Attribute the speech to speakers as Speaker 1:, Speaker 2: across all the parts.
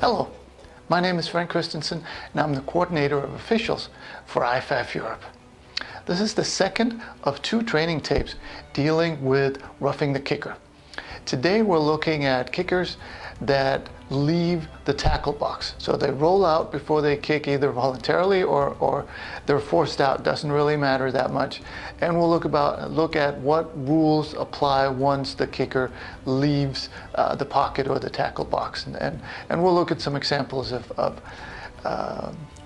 Speaker 1: Hello, my name is Frank Christensen and I'm the coordinator of officials for IFAF Europe. This is the second of 2 training tapes dealing with roughing the kicker. Today we're looking at kickers that leave the tackle box. So they roll out before they kick, either voluntarily or they're forced out. Doesn't really matter that much. And we'll look at what rules apply once the kicker leaves the pocket or the tackle box. And we'll look at some examples of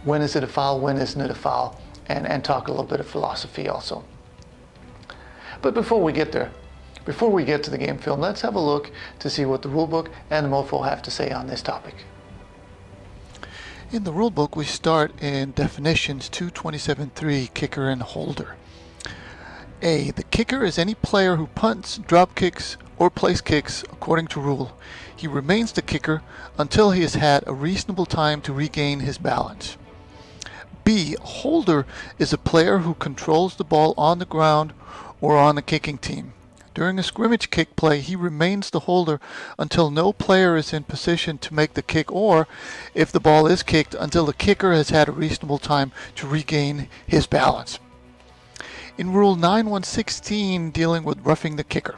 Speaker 1: when is it a foul, when isn't it a foul, and talk a little bit of philosophy also. But before we get there, before we get to the game film, let's have a look to see what the rulebook and the MOFO have to say on this topic. In the rulebook, we start in definitions 227.3, kicker and holder. A, the kicker is any player who punts, drop kicks, or place kicks according to rule. He remains the kicker until he has had a reasonable time to regain his balance. B, a holder is a player who controls the ball on the ground or on the kicking team. During a scrimmage kick play, he remains the holder until no player is in position to make the kick, or, if the ball is kicked, until the kicker has had a reasonable time to regain his balance. In Rule 9.1.16, dealing with roughing the kicker.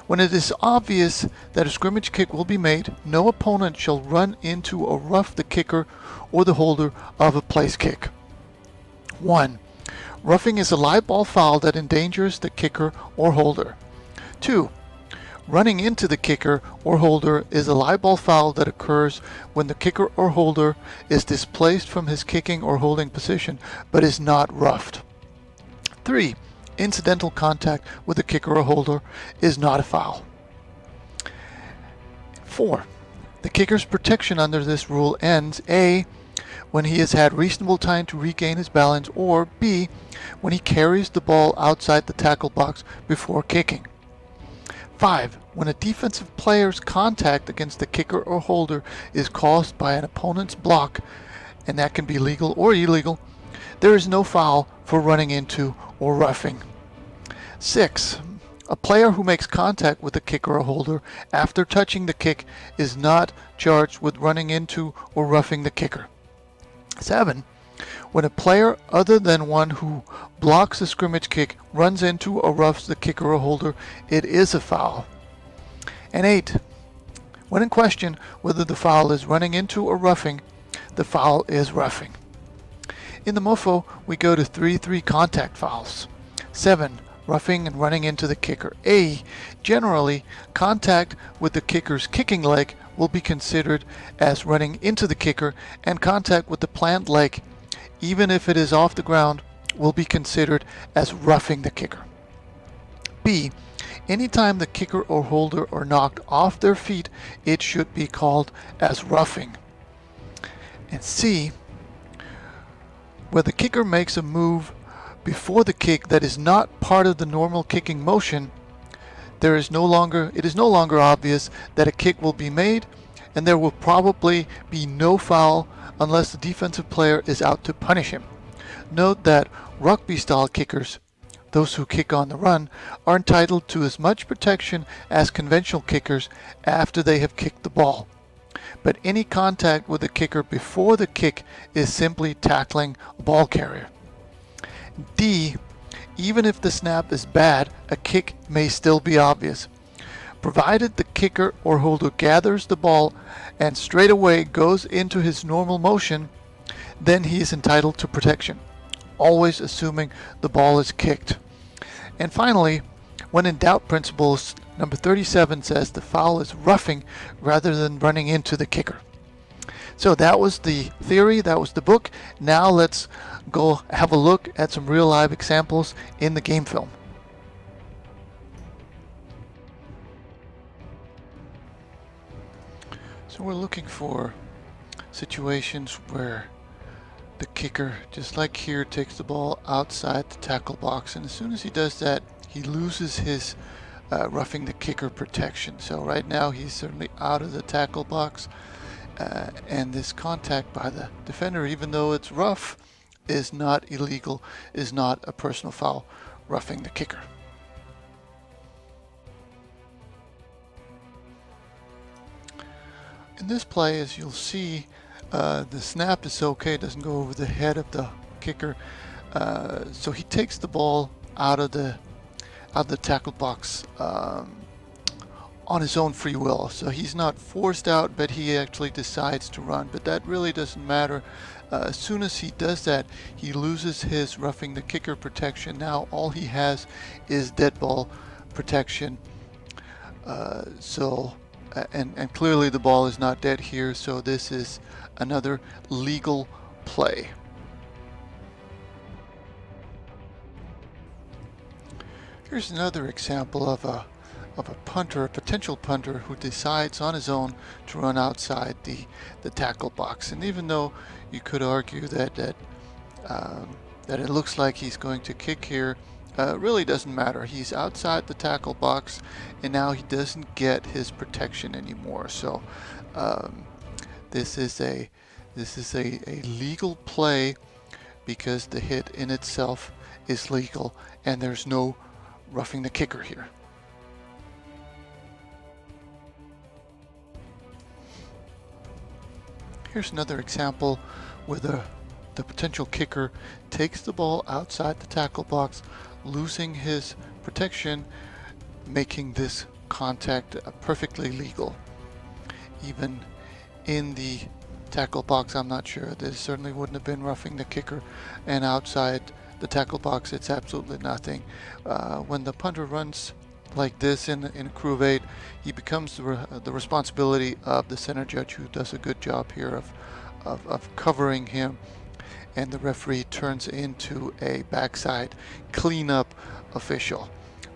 Speaker 1: When it is obvious that a scrimmage kick will be made, no opponent shall run into or rough the kicker or the holder of a place kick. 1. Roughing is a live ball foul that endangers the kicker or holder. 2. Running into the kicker or holder is a live ball foul that occurs when the kicker or holder is displaced from his kicking or holding position but is not roughed. 3. Incidental contact with the kicker or holder is not a foul. 4. The kicker's protection under this rule ends A, when he has had reasonable time to regain his balance, or B, when he carries the ball outside the tackle box before kicking. 5. When a defensive player's contact against the kicker or holder is caused by an opponent's block, and that can be legal or illegal, there is no foul for running into or roughing. 6. A player who makes contact with the kicker or holder after touching the kick is not charged with running into or roughing the kicker. 7. When a player other than one who blocks a scrimmage kick runs into or roughs the kicker or holder, it is a foul. And 8. When in question whether the foul is running into or roughing, the foul is roughing. In the MOFO, we go to 3-3 contact fouls. 7. Roughing and running into the kicker. A. Generally, contact with the kicker's kicking leg will be considered as running into the kicker, and contact with the plant leg, even if it is off the ground, will be considered as roughing the kicker. B. Anytime the kicker or holder are knocked off their feet, it should be called as roughing. And C. Where the kicker makes a move before the kick that is not part of the normal kicking motion, it is no longer obvious that a kick will be made, and there will probably be no foul unless the defensive player is out to punish him. Note that rugby-style kickers, those who kick on the run, are entitled to as much protection as conventional kickers after they have kicked the ball. But any contact with the kicker before the kick is simply tackling a ball carrier. D. Even if the snap is bad, a kick may still be obvious. Provided the kicker or holder gathers the ball and straight away goes into his normal motion, then he is entitled to protection, always assuming the ball is kicked. And finally, when in doubt principles, number 37 says the foul is roughing rather than running into the kicker. So that was the theory, that was the book. Now let's go have a look at some real live examples in the game film. So we're looking for situations where the kicker, just like here, takes the ball outside the tackle box, and as soon as he does that, he loses his roughing the kicker protection. So right now he's certainly out of the tackle box, and this contact by the defender, even though it's rough, is not illegal, is not a personal foul, roughing the kicker. In this play, as you'll see, the snap is okay, it doesn't go over the head of the kicker. So he takes the ball out of the tackle box on his own free will. So he's not forced out, but he actually decides to run. But that really doesn't matter. As soon as he does that, he loses his roughing the kicker protection. Now all he has is dead ball protection. And clearly the ball is not dead here, so this is another legal play. Here's another example of a punter, a potential punter, who decides on his own to run outside the tackle box. And even though you could argue that it looks like he's going to kick here, really doesn't matter. He's outside the tackle box, and now he doesn't get his protection anymore. So this is a legal play because the hit in itself is legal, and there's no roughing the kicker here. Here's another example where the potential kicker takes the ball outside the tackle box, losing his protection, making this contact perfectly legal. Even in the tackle box, I'm not sure. This certainly wouldn't have been roughing the kicker, and outside the tackle box, it's absolutely nothing. When the punter runs like this in a crew of 8, he becomes the responsibility of the center judge, who does a good job here of covering him, and the referee turns into a backside cleanup official.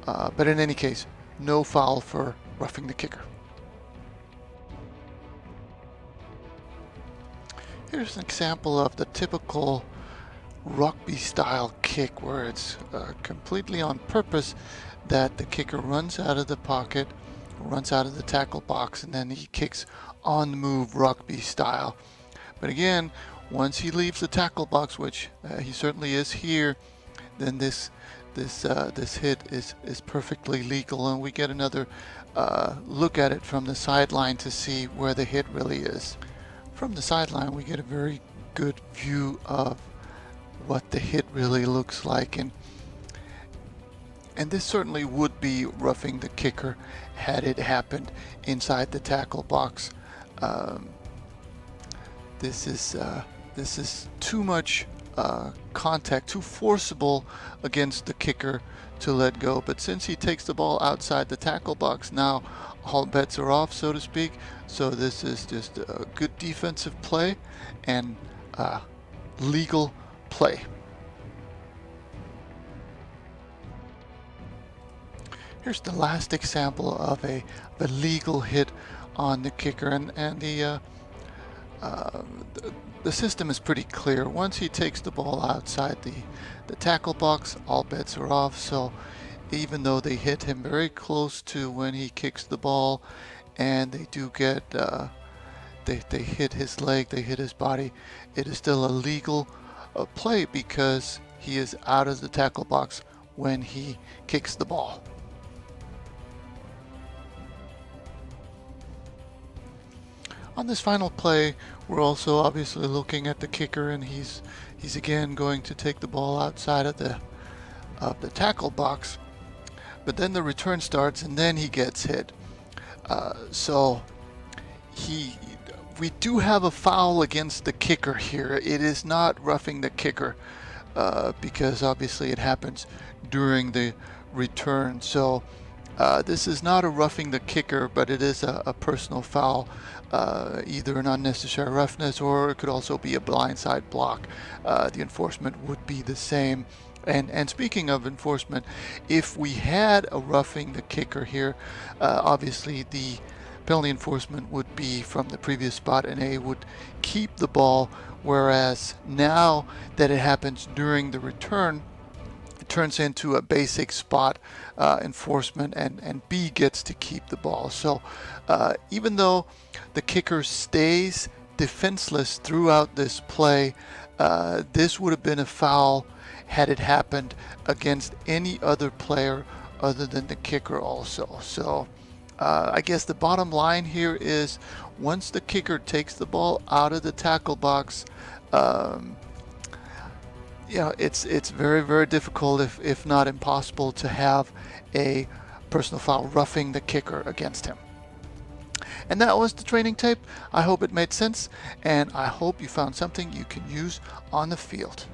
Speaker 1: But in any case, no foul for roughing the kicker. Here's an example of the typical rugby style kick, where it's completely on purpose that the kicker runs out of the pocket, runs out of the tackle box, and then he kicks on the move rugby style. But again, once he leaves the tackle box, which he certainly is here, then this hit is perfectly legal, and we get another look at it from the sideline to see where the hit really is. From the sideline, we get a very good view of what the hit really looks like, and this certainly would be roughing the kicker had it happened inside the tackle box. This is too much contact, too forcible against the kicker to let go. But since he takes the ball outside the tackle box, now all bets are off, so to speak. So this is just a good defensive play and legal play. Here's the last example of a legal hit on the kicker, and the system is pretty clear. Once he takes the ball outside the tackle box, all bets are off. So even though they hit him very close to when he kicks the ball, and they do get they hit his leg, they hit his body, it is still a legal play because he is out of the tackle box when he kicks the ball. On this final play, we're also obviously looking at the kicker, and he's again going to take the ball outside of the tackle box, but then the return starts, and then he gets hit. So we do have a foul against the kicker here. It is not roughing the kicker because obviously it happens during the return. So this is not a roughing the kicker, but it is a personal foul, either an unnecessary roughness, or it could also be a blindside block. The enforcement would be the same. And speaking of enforcement, if we had a roughing the kicker here, obviously the penalty enforcement would be from the previous spot, and A would keep the ball, whereas now that it happens during the return, it turns into a basic spot enforcement, and B gets to keep the ball. So even though the kicker stays defenseless throughout this play, this would have been a foul had it happened against any other player other than the kicker also. So I guess the bottom line here is once the kicker takes the ball out of the tackle box, um, it's very, very difficult, if not impossible, to have a personal foul roughing the kicker against him. And that was the training tape. I hope it made sense, and I hope you found something you can use on the field.